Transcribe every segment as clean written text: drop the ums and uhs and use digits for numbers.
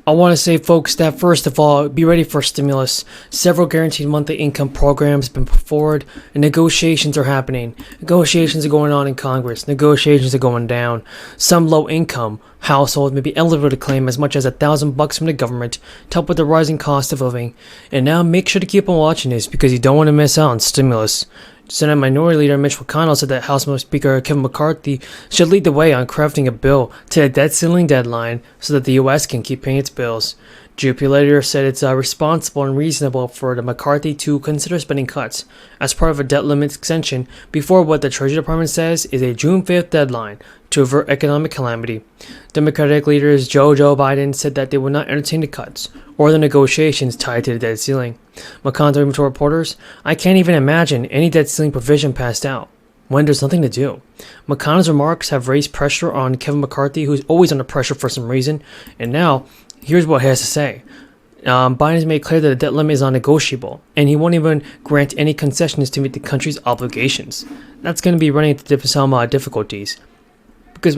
I want to say, folks, that first of all, be ready for stimulus. Several guaranteed monthly income programs have been put forward, and negotiations are happening. Negotiations are going on in Congress. Negotiations are going down. Some low-income households may be eligible to claim as much as $1,000 from the government to help with the rising cost of living. And now make sure to keep on watching this because you don't want to miss out on stimulus. Senate Minority Leader Mitch McConnell said that House Speaker Kevin McCarthy should lead the way on crafting a bill to the debt ceiling deadline so that the U.S. can keep paying its bills. GOP leader said it's responsible and reasonable for the McCarthy to consider spending cuts as part of a debt limit extension before what the Treasury Department says is a June 5th deadline to avert economic calamity. Democratic leaders Joe Biden said that they would not entertain the cuts or the negotiations tied to the debt ceiling. McConnell told reporters, "I can't even imagine any debt ceiling provision passed out when there's nothing to do." McConnell's remarks have raised pressure on Kevin McCarthy, who's always under pressure for some reason, and now here's what he has to say. Biden has made clear that the debt limit is non-negotiable, and he won't even grant any concessions to meet the country's obligations. That's going to be running into some difficulties. Because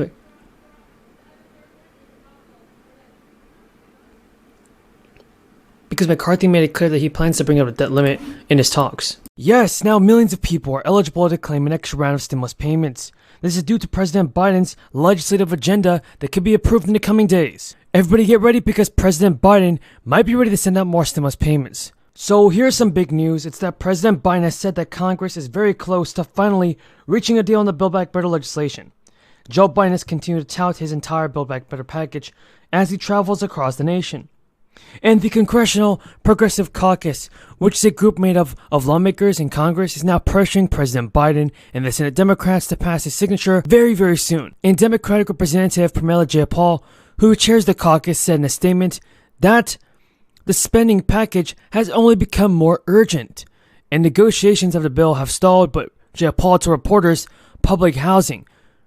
McCarthy made it clear that he plans to bring up the debt limit in his talks. Yes, now millions of people are eligible to claim an extra round of stimulus payments. This is due to President Biden's legislative agenda that could be approved in the coming days. Everybody get ready because President Biden might be ready to send out more stimulus payments. So here's some big news. It's that President Biden has said that Congress is very close to finally reaching a deal on the Build Back Better legislation. Joe Biden has continued to tout his entire Build Back Better package as he travels across the nation. And the Congressional Progressive Caucus, which is a group made of lawmakers in Congress, is now pressuring President Biden and the Senate Democrats to pass his signature very, very soon. And Democratic Representative Pramila Jayapal, who chairs the caucus, said in a statement that the spending package has only become more urgent, and negotiations of the bill have stalled, but Jayapal told reporters, public housing.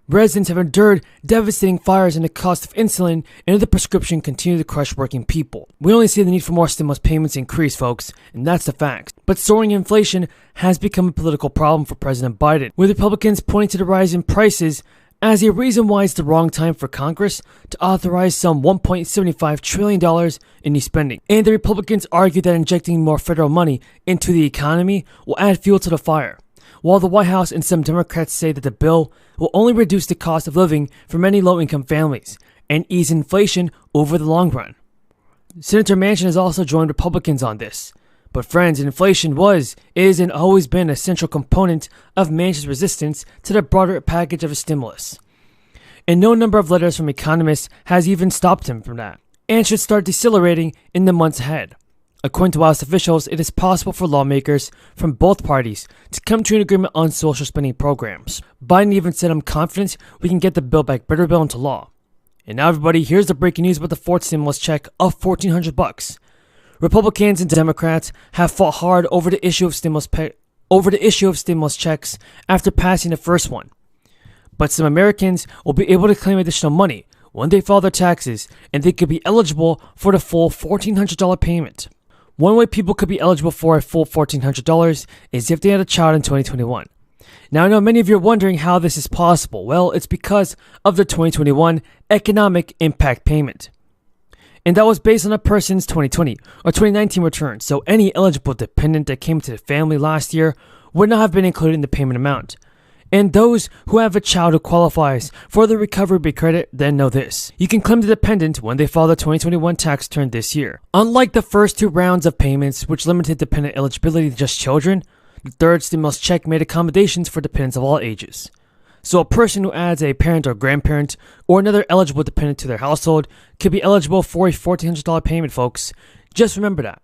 Residents have endured devastating fires and the cost of insulin and other prescription continue to crush working people. We only see the need for more stimulus payments increase, folks, and that's the fact. But soaring inflation has become a political problem for President Biden, with Republicans pointing to the rise in prices as a reason why it's the wrong time for Congress to authorize some $1.75 trillion in new spending. And the Republicans argue that injecting more federal money into the economy will add fuel to the fire, while the White House and some Democrats say that the bill will only reduce the cost of living for many low-income families and ease inflation over the long run. Senator Manchin has also joined Republicans on this. But friends, inflation is, and always been a central component of Manchin's resistance to the broader package of a stimulus. And no number of letters from economists has even stopped him from that, and should start decelerating in the months ahead. According to House officials, it is possible for lawmakers from both parties to come to an agreement on social spending programs. Biden even said, "I'm confident we can get the Build Back Better bill into law." And now, everybody, here's the breaking news about the fourth stimulus check of $1,400. Republicans and Democrats have fought hard over the issue of stimulus checks after passing the first one. But some Americans will be able to claim additional money when they file their taxes, and they could be eligible for the full $1,400 payment. One way people could be eligible for a full $1,400 is if they had a child in 2021. Now, I know many of you are wondering how this is possible. Well, it's because of the 2021 Economic Impact Payment. And that was based on a person's 2020 or 2019 return, so any eligible dependent that came to the family last year would not have been included in the payment amount. And those who have a child who qualifies for the recovery credit then know this. You can claim the dependent when they file the 2021 tax return this year. Unlike the first two rounds of payments, which limited dependent eligibility to just children, the third stimulus check made accommodations for dependents of all ages. So a person who adds a parent or grandparent or another eligible dependent to their household could be eligible for a $1,400 payment, folks. Just remember that.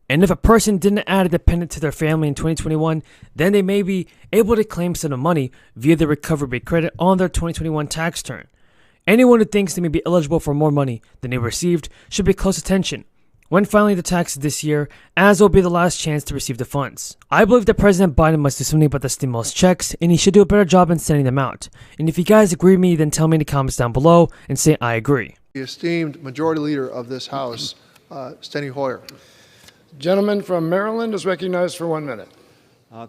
And if a person didn't add a dependent to their family in 2021, then they may be able to claim some money via the recovery credit on their 2021 tax return. Anyone who thinks they may be eligible for more money than they received should pay close attention when filing the taxes this year, as will be the last chance to receive the funds. I believe that President Biden must do something about the stimulus checks, and he should do a better job in sending them out. And if you guys agree with me, then tell me in the comments down below and say I agree. The esteemed Majority Leader of this House, Steny Hoyer. Gentleman from Maryland is recognized for 1 minute.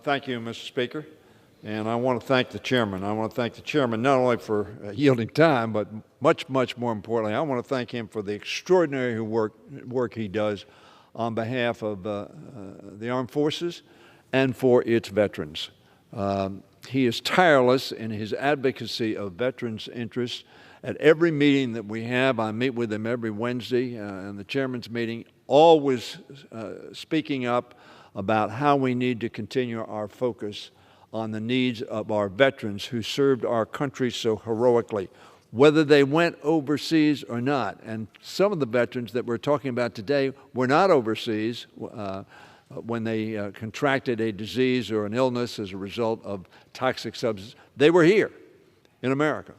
Thank you, Mr. Speaker. And I want to thank the chairman. I want to thank the chairman not only for yielding time, but much more importantly, I want to thank him for the extraordinary work he does on behalf of the armed forces and for its veterans. He is tireless in his advocacy of veterans' interests. At every meeting that we have, I meet with him every Wednesday in the chairman's meeting, always speaking up about how we need to continue our focus on the needs of our veterans who served our country so heroically, whether they went overseas or not. And some of the veterans that we're talking about today were not overseas when they contracted a disease or an illness as a result of toxic substances. They were here in America.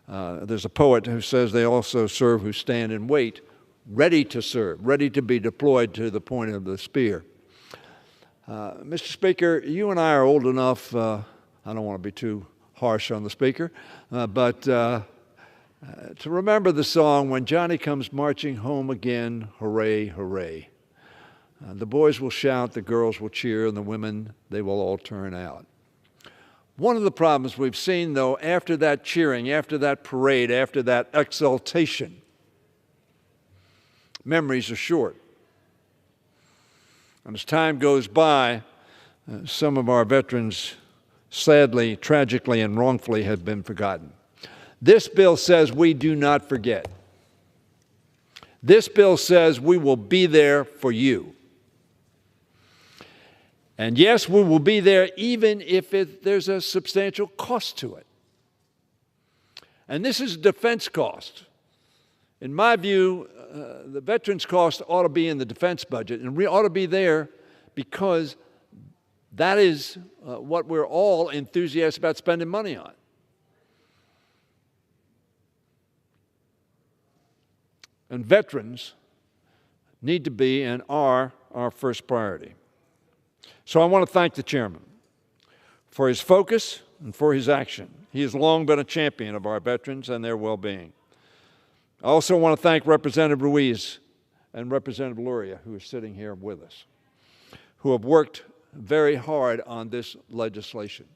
There's a poet who says they also serve who stand and wait, ready to serve, ready to be deployed to the point of the spear. Mr. Speaker, you and I are old enough, I don't want to be too harsh on the Speaker, but to remember the song, "When Johnny Comes Marching Home Again, Hooray, Hooray." The boys will shout, the girls will cheer, and the women, they will all turn out. One of the problems we've seen, though, after that cheering, after that parade, after that exultation, memories are short. And as time goes by, some of our veterans, sadly, tragically, and wrongfully have been forgotten. This bill says we do not forget. This bill says we will be there for you. And yes, we will be there even if there's a substantial cost to it. And this is a defense cost. In my view, the veterans' cost ought to be in the defense budget, and we ought to be there because that is what we're all enthusiastic about spending money on. And veterans need to be and are our first priority. So I want to thank the chairman for his focus and for his action. He has long been a champion of our veterans and their well-being. I also want to thank Representative Ruiz and Representative Luria, who are sitting here with us, who have worked very hard on this legislation.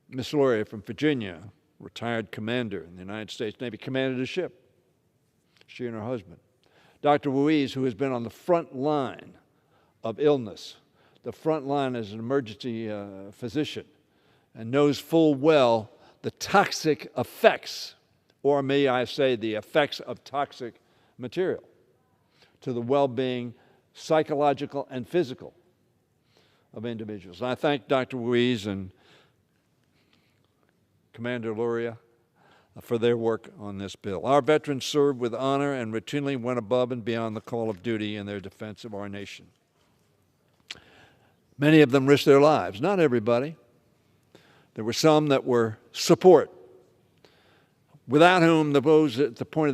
Ms. Luria from Virginia, retired commander in the United States Navy, commanded a ship, she and her husband. Dr. Ruiz, who has been on the front line of illness, the front line as an emergency physician, and knows full well the toxic effects, or may I say the effects of toxic material to the well-being, psychological and physical, of individuals. And I thank Dr. Ruiz and Commander Luria for their work on this bill. Our veterans served with honor and routinely went above and beyond the call of duty in their defense of our nation. Many of them risked their lives, not everybody. There were some that were support, without whom those at the point of the